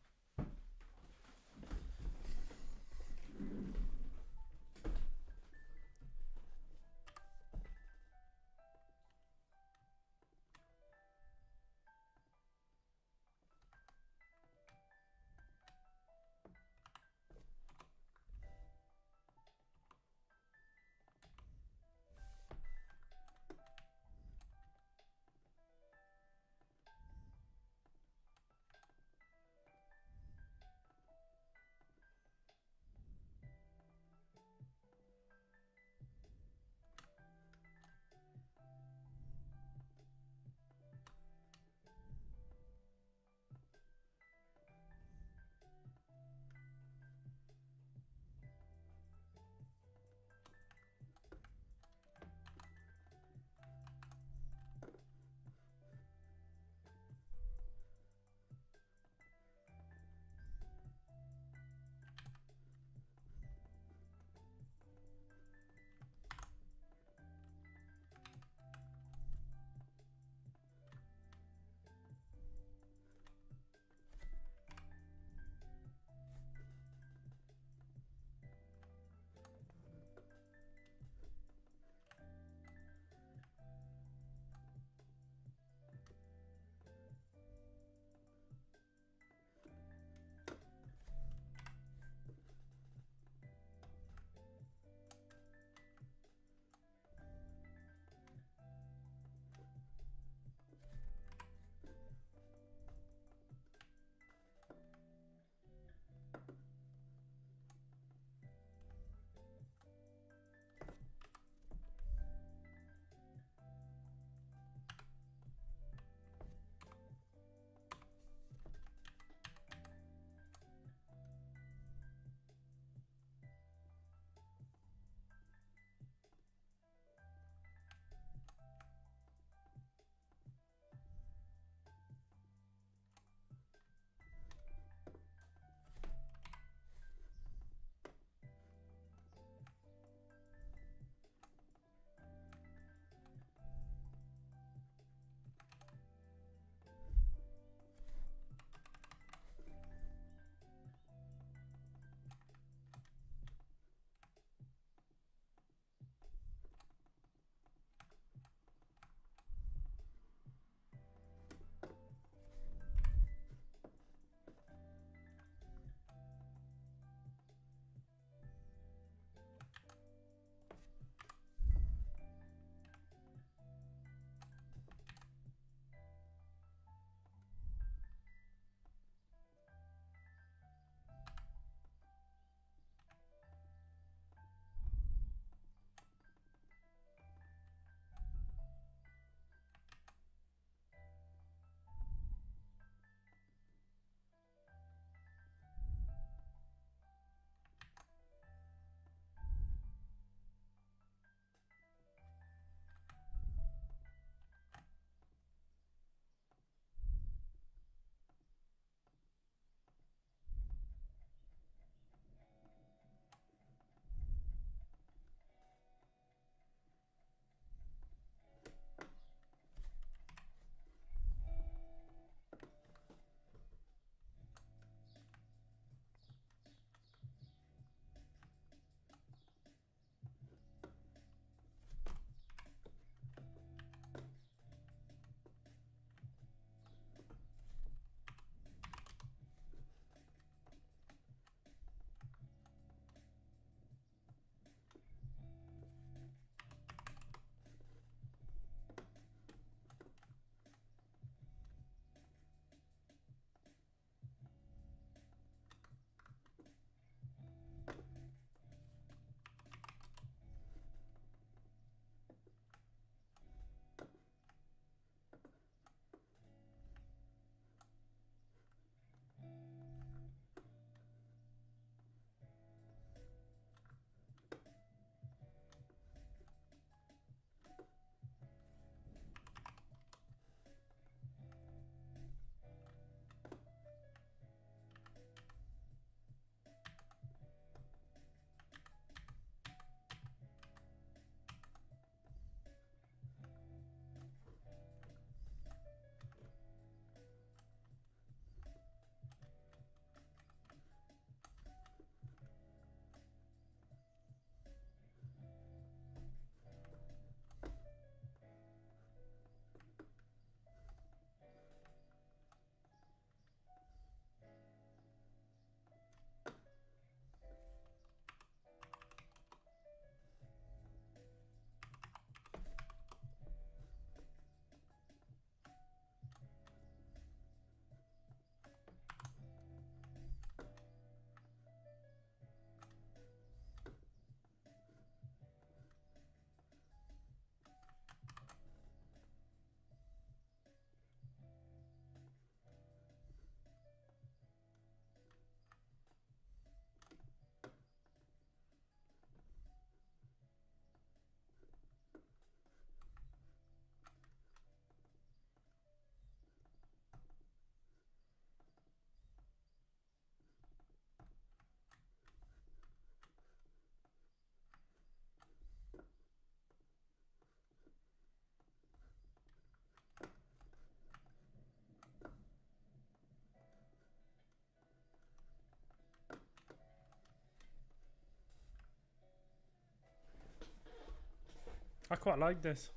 I quite like this.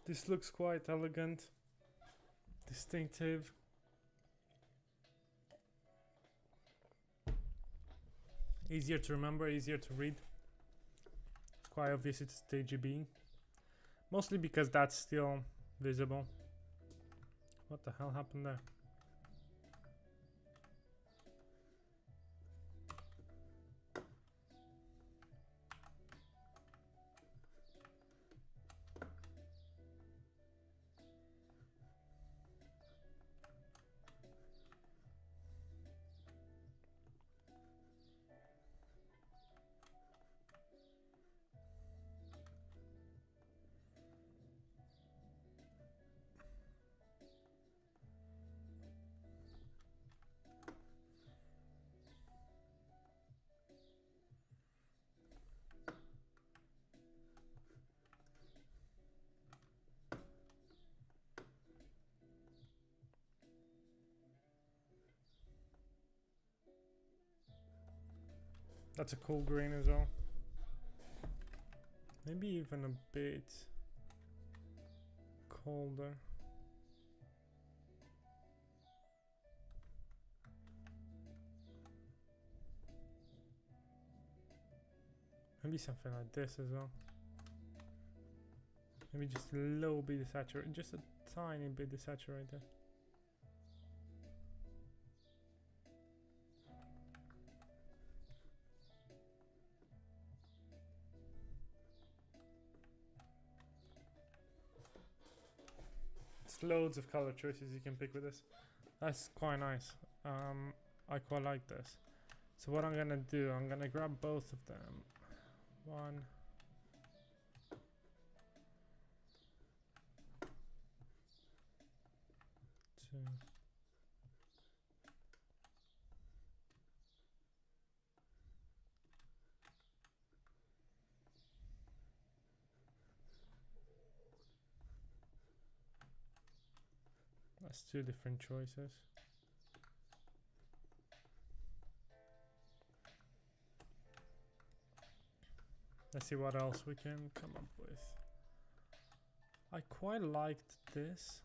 This looks quite elegant, distinctive. Easier to remember, easier to read. It's quite obvious it's JGB. Mostly because that's still visible. What the hell happened there? That's a cool green as well. Maybe even a bit colder. Maybe something like this as well. Maybe just a little bit desaturated, just a tiny bit desaturated. It's loads of color choices you can pick with this. That's quite nice. I quite like this. So what I'm gonna do, I'm gonna grab both of them. One. Two. That's two different choices. Let's see what else we can come up with. I quite liked this.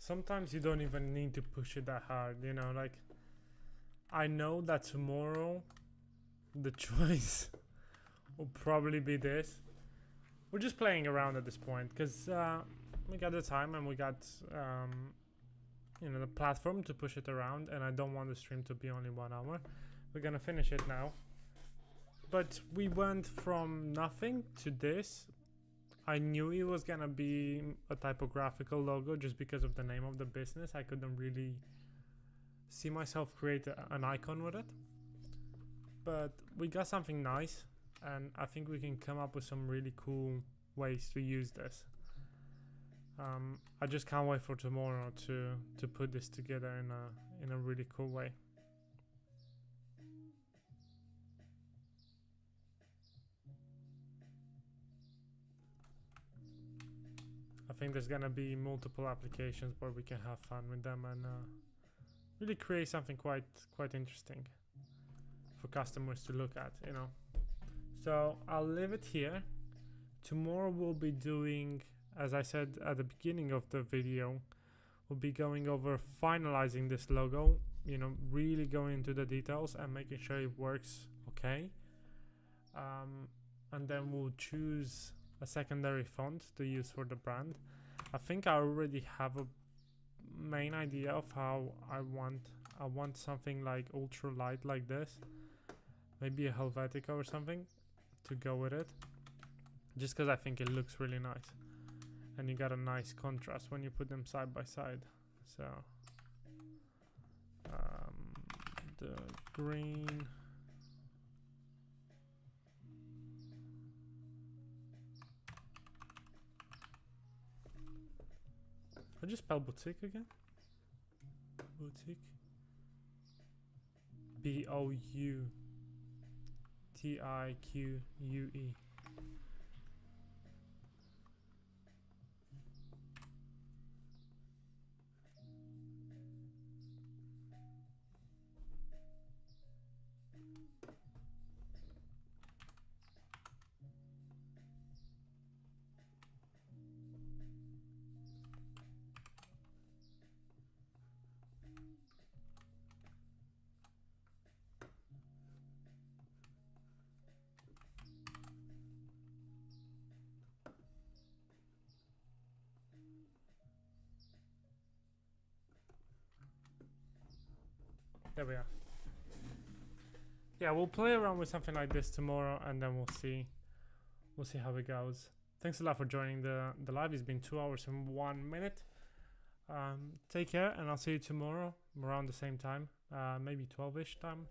sometimes you don't even need to push it that hard, you know, like I know that tomorrow the choice will probably be this. We're just playing around at this point because we got the time and we got you know, the platform to push it around, and I don't want the stream to be only 1 hour. We're gonna finish it now, but we went from nothing to this. I knew it was gonna be a typographical logo just because of the name of the business. I couldn't really see myself create an icon with it, but we got something nice, and I think we can come up with some really cool ways to use this. I just can't wait for tomorrow to put this together in a really cool way. I think there's gonna be multiple applications where we can have fun with them and really create something quite interesting for customers to look at, you know. So I'll leave it here. Tomorrow we'll be doing, as I said at the beginning of the video, we'll be going over finalizing this logo, you know, really going into the details and making sure it works okay. And then we'll choose a secondary font to use for the brand. I think I already have a main idea of how I want something like ultra light like this, maybe a Helvetica or something to go with it, just because I think it looks really nice and you got a nice contrast when you put them side by side. So the green, I just spell boutique again. Boutique. B-O-U-T-I-Q-U-E. There we are. Yeah, we'll play around with something like this tomorrow, and then we'll see how it goes. Thanks a lot for joining the live. It's been 2 hours and 1 minute. Take care, and I'll see you tomorrow around the same time, maybe 12ish time.